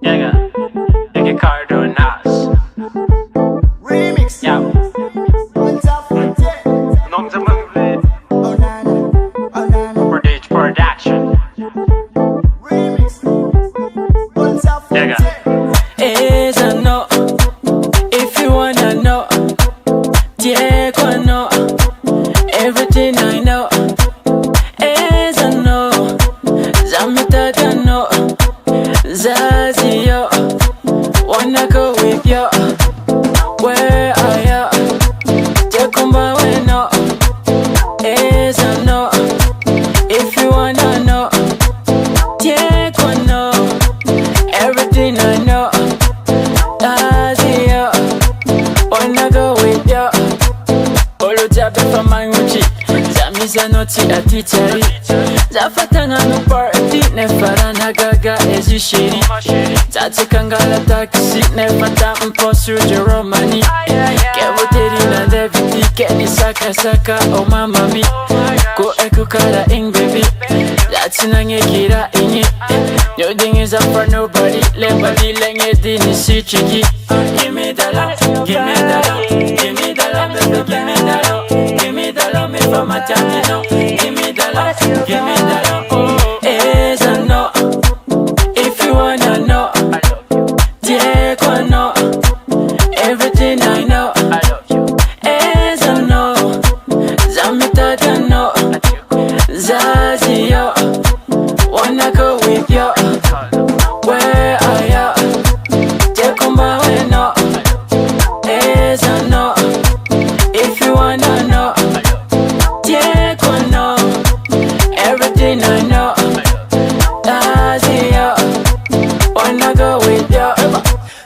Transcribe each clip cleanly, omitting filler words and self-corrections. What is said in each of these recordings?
Nigga Cardo, Nass. Remix. Yeah. What's up with it? Nom the movie. Oh nana, oh nana. Production. Remix. What's up with Nigga. it? Aiza no, if you wanna know, Diego no, everything I know. Aiza no, Zamitata no, Zazi yo, wanna go with yo. Where are ya? Jakumba we no, Aiza no, if you wanna know, Diego no, everything I know. Azio, wanna go with yo. Olo jabe for my uchi, Zamiza noti a teacheri. Zafatanga no party, nefara na gaga ezishiri. Zatikangala taxi, nefata mposu jeromani. Kevoteri na debiti, keni saka saka, oh mama mi. Ko ekukara ing baby, Zatinange kira inyi. Your thing is up for nobody. Lembadi lenge dini si chiki. Give me the love, give me the love, give me the love, baby, give me the love, give me the love, me for my time, you know. Give me the love, give me the love. Oh, Aiza no, if you wanna know, Diego no, everything I know. Aiza no, Zamitata no, Zazi yo, wanna go with yo. Where are ya? Jakumba we no, Aiza no, if you wanna know, Diego no, everything I know. Zazi yo, wanna go with yo.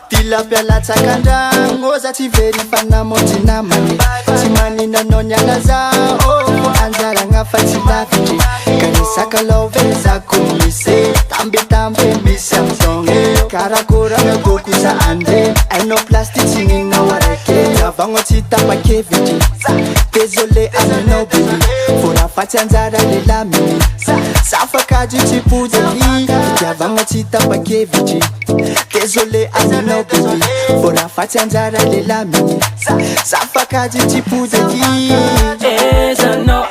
Tilapia la takanda, ngoza tiveri fana moti na mani. Timani na nonyana za, oh, anzara ngafati la viji. Kanisaka loveza kumise, tambe misa msonge. Karakura na goku sa ande, I know plastic singing na wareke. Tavango tita pa keviji, désolé I know baby. Fora fati anzara le la mini, safa kaji chipu jeli. Tavango tita pa keviji, désolé I know baby. Fora fati anzara le la mini, safa kaji chipu jeli. Aiza no,